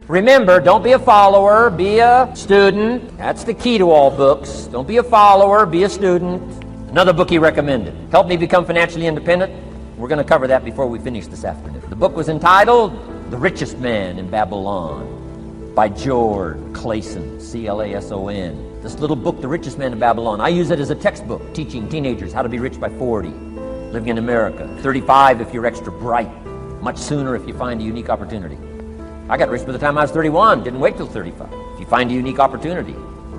Remember, don't be a follower, be a student. That's the key to all books. Don't be a follower, be a student. Another book he recommended, Help Me Become Financially Independent. We're going to cover that before we finish this afternoon. The book was entitled The Richest Man in Babylon by George Clason, C-L-A-S-O-N. This little book, The Richest Man in Babylon, I use it as a textbook, teaching teenagers how to be rich by 40, living in America, 35 if you're extra bright, much sooner if you find a unique opportunity. I got rich by the time I was 31, didn't wait till 35, if you find a unique opportunity.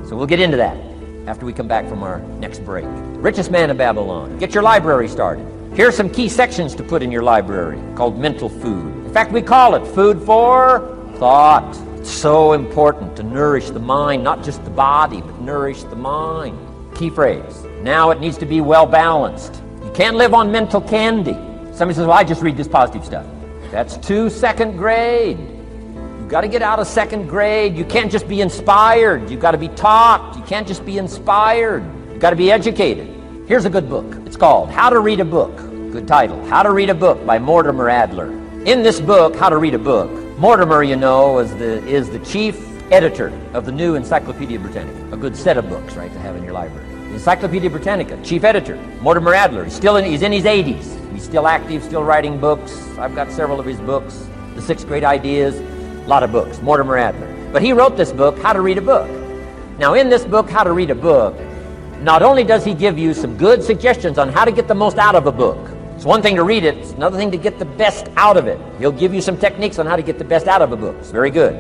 So we'll get into that after we come back from our next break. Richest Man in Babylon. Get your library started. Here are some key sections to put in your library called mental food. In fact, we call it food for thought. It's so important to nourish the mind, not just the body, but nourish the mind. Key phrase. Now it needs to be well balanced. You can't live on mental candy. Somebody says, well, I just read this positive stuff. That's too second grade. You've got to get out of second grade. You can't just be inspired. You've got to be taught. You can't just be inspired. You've got to be educated. Here's a good book. It's called How to Read a Book. Good title. How to Read a Book by Mortimer Adler. In this book, How to Read a Book, Mortimer, you know, is the chief editor of the new Encyclopedia Britannica. A good set of books, right, to have in your library. The Encyclopedia Britannica, chief editor, Mortimer Adler. He's in his 80s. He's still active, still writing books. I've got several of his books. The 6 Great Ideas. A lot of books, Mortimer Adler. But he wrote this book, How to Read a Book. Now in this book, How to Read a Book, not only does he give you some good suggestions on how to get the most out of a book. It's one thing to read it, it's another thing to get the best out of it. He'll give you some techniques on how to get the best out of a book. It's very good.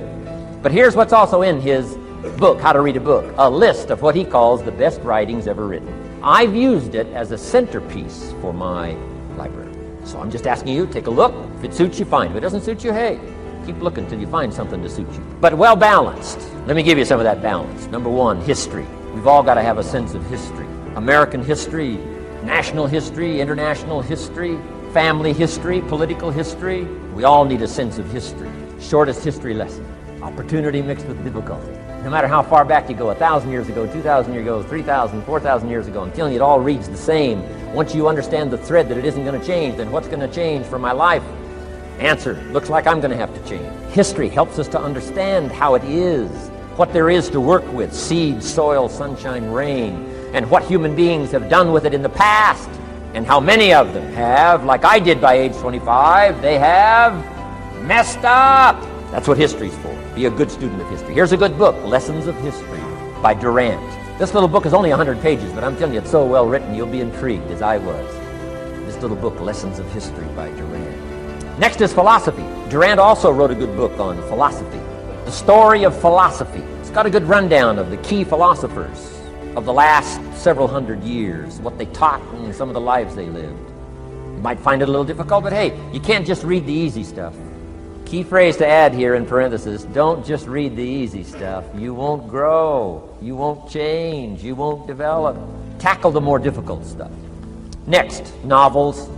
But here's what's also in his book, How to Read a Book, a list of what he calls the best writings ever written. I've used it as a centerpiece for my library. So I'm just asking you, take a look. If it suits you, fine. If it doesn't suit you, hey, keep looking until you find something to suit you. But well balanced. Let me give you some of that balance. Number 1, history. We've all got to have a sense of history. American history, national history, international history, family history, political history. We all need a sense of history. Shortest history lesson. Opportunity mixed with difficulty. No matter how far back you go, 1,000 years ago, 2,000 years ago, 3,000, 4,000 years ago, I'm telling you, it all reads the same. Once you understand the thread that it isn't going to change, then what's going to change for my life? Answer, looks like I'm going to have to change. History helps us to understand how it is, what there is to work with, seed, soil, sunshine, rain, and what human beings have done with it in the past, and how many of them have, like I did by age 25, they have messed up. That's what history's for. Be a good student of history. Here's a good book, Lessons of History by Durant. This little book is only 100 pages, but I'm telling you, it's so well written, you'll be intrigued, as I was. This little book, Lessons of History by Durant. Next is philosophy. Durant also wrote a good book on philosophy. The Story of Philosophy. It's got a good rundown of the key philosophers of the last several hundred years, what they taught and some of the lives they lived. You might find it a little difficult, but hey, you can't just read the easy stuff. Key phrase to add here in parentheses, don't just read the easy stuff. You won't grow, you won't change, you won't develop. Tackle the more difficult stuff. Next, novels.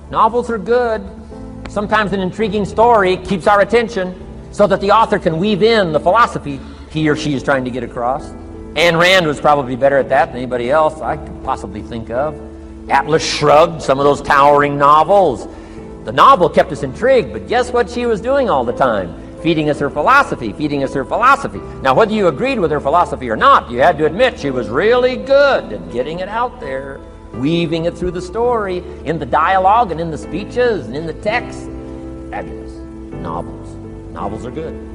Novels are good. Sometimes an intriguing story keeps our attention so that the author can weave in the philosophy he or she is trying to get across. Ayn Rand was probably better at that than anybody else I could possibly think of. Atlas Shrugged, some of those towering novels. The novel kept us intrigued, but guess what she was doing all the time? Feeding us her philosophy, feeding us her philosophy. Now, whether you agreed with her philosophy or not, you had to admit she was really good at getting it out there, weaving it through the story, in the dialogue and in the speeches and in the text. Fabulous. Novels. Novels are good.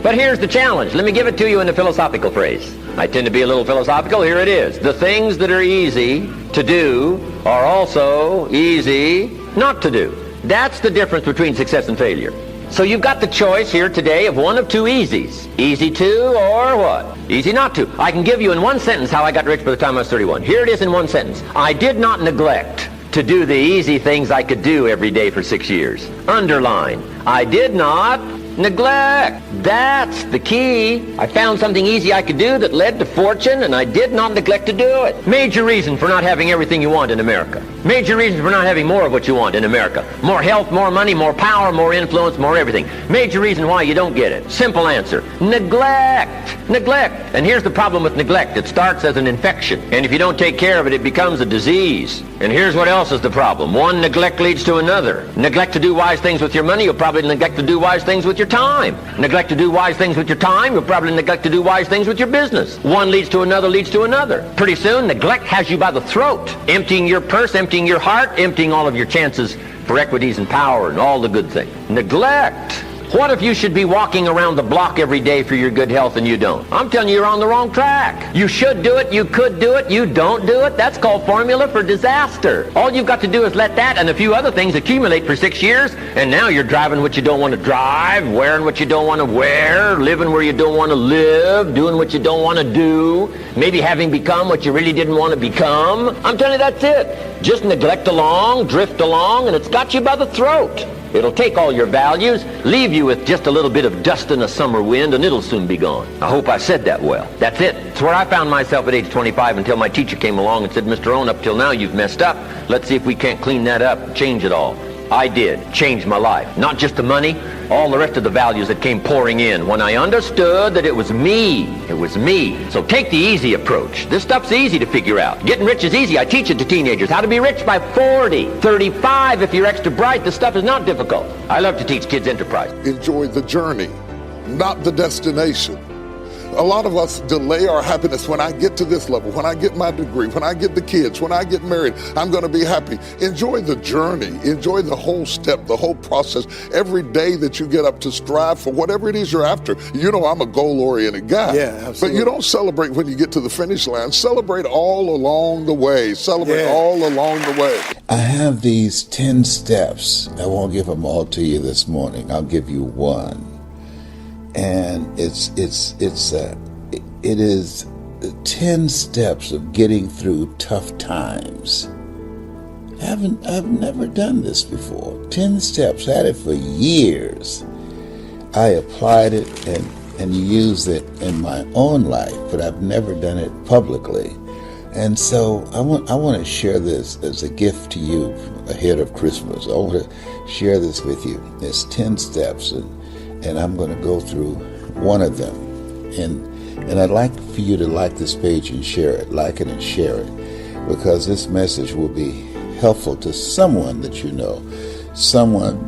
But here's the challenge. Let me give it to you in a philosophical phrase. I tend to be a little philosophical. Here it is. The things that are easy to do are also easy not to do. That's the difference between success and failure. So you've got the choice here today of one of two easies. Easy to or what? Easy not to. I can give you in one sentence how I got rich by the time I was 31. Here it is in one sentence. I did not neglect to do the easy things I could do every day for 6 years. Underline. I did not neglect. That's the key. I found something easy I could do that led to fortune, and I did not neglect to do it. Major reason for not having everything you want in America. Major reasons for not having more of what you want in America. More health, more money, more power, more influence, more everything. Major reason why you don't get it. Simple answer. Neglect. Neglect. And here's the problem with neglect. It starts as an infection. And if you don't take care of it, it becomes a disease. And here's what else is the problem. One neglect leads to another. Neglect to do wise things with your money, you'll probably neglect to do wise things with your time. Neglect to do wise things with your time, you'll probably neglect to do wise things with your business. One leads to another, leads to another. Pretty soon, neglect has you by the throat, emptying your purse, emptying your heart, emptying all of your chances for equities and power and all the good things. Neglect. What if you should be walking around the block every day for your good health and you don't? I'm telling you, you're on the wrong track. You should do it, you could do it, you don't do it. That's called formula for disaster. All you've got to do is let that and a few other things accumulate for 6 years, and now you're driving what you don't want to drive, wearing what you don't want to wear, living where you don't want to live, doing what you don't want to do, maybe having become what you really didn't want to become. I'm telling you, that's it. Just neglect along, drift along, and it's got you by the throat. It'll take all your values, leave you with just a little bit of dust in a summer wind, and it'll soon be gone. I hope I said that well. That's it. It's where I found myself at age 25 until my teacher came along and said, Mr. Rohn, up till now you've messed up. Let's see if we can't clean that up and change it all. I did. Changed my life. Not just the money, all the rest of the values that came pouring in when I understood that it was me. It was me. So take the easy approach. This stuff's easy to figure out. Getting rich is easy. I teach it to teenagers. How to be rich by 40, 35 if you're extra bright. This stuff is not difficult. I love to teach kids enterprise. Enjoy the journey, not the destination. A lot of us delay our happiness. When I get to this level, when I get my degree, when I get the kids, when I get married, I'm going to be happy. Enjoy the journey. Enjoy the whole step, the whole process. Every day that you get up to strive for whatever it is you're after. You know, I'm a goal-oriented guy. Yeah, absolutely. But you don't celebrate when you get to the finish line. Celebrate all along the way. Celebrate all along the way. I have these 10 steps. I won't give them all to you this morning. I'll give you one. And it is 10 steps of getting through tough times. I've never done this before. 10 steps, had it for years. I applied it and used it in my own life, but I've never done it publicly. And so I want to share this as a gift to you ahead of Christmas. I want to share this with you. It's 10 steps, and I'm going to go through one of them. And I'd like for you to like this page and share it, like it and share it, because this message will be helpful to someone that you know, someone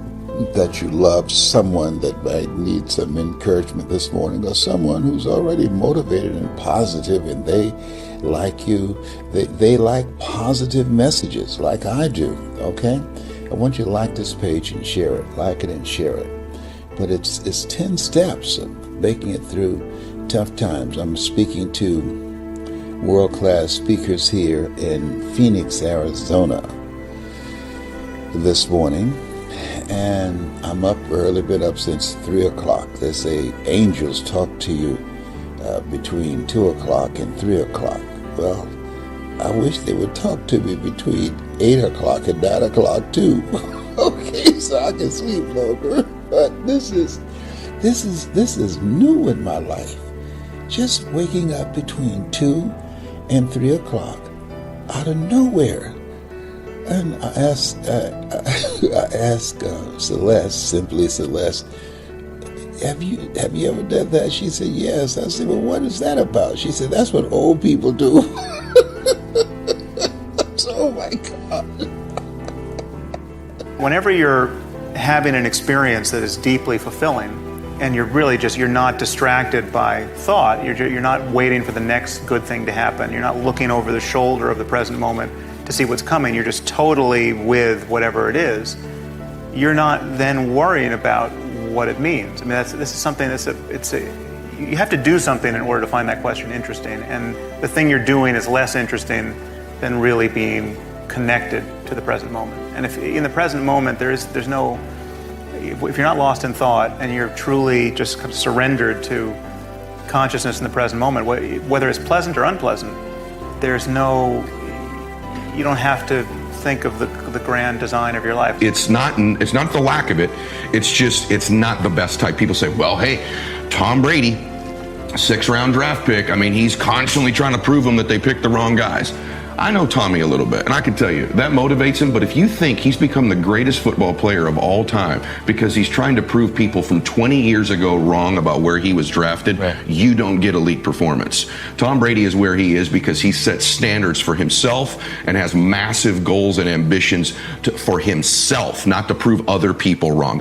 that you love, someone that might need some encouragement this morning, or someone who's already motivated and positive, and they like you. They like positive messages like I do, okay? I want you to like this page and share it, like it and share it. But it's 10 steps of making it through tough times. I'm speaking to world-class speakers here in Phoenix, Arizona this morning. And I'm up early, been up since 3 o'clock. They say angels talk to you between 2 o'clock and 3 o'clock. Well, I wish they would talk to me between 8 o'clock and 9 o'clock too. Okay, so I can sleep longer. But this is new in my life. Just waking up between 2 and 3 o'clock out of nowhere. And I asked Celeste, simply Celeste, have you ever done that? She said, yes. I said, well, what is that about? She said, that's what old people do. Oh my God. Whenever you're having an experience that is deeply fulfilling, and you're not distracted by thought, you're not waiting for the next good thing to happen, you're not looking over the shoulder of the present moment to see what's coming, you're just totally with whatever it is, you're not then worrying about what it means. I mean, this is something you have to do something in order to find that question interesting, and the thing you're doing is less interesting than really being connected to the present moment. And if in the present moment if you're not lost in thought and you're truly just kind of surrendered to consciousness in the present moment, whether it's pleasant or unpleasant, you don't have to think of the grand design of your life. It's not the lack of it, it's not the best type. People say, well, hey, Tom Brady, 6th round draft pick, I mean, he's constantly trying to prove them that they picked the wrong guys. I know Tommy a little bit, and I can tell you, that motivates him, but if you think he's become the greatest football player of all time because he's trying to prove people from 20 years ago wrong about where he was drafted, you don't get elite performance. Tom Brady is where he is because he sets standards for himself and has massive goals and ambitions for himself, not to prove other people wrong.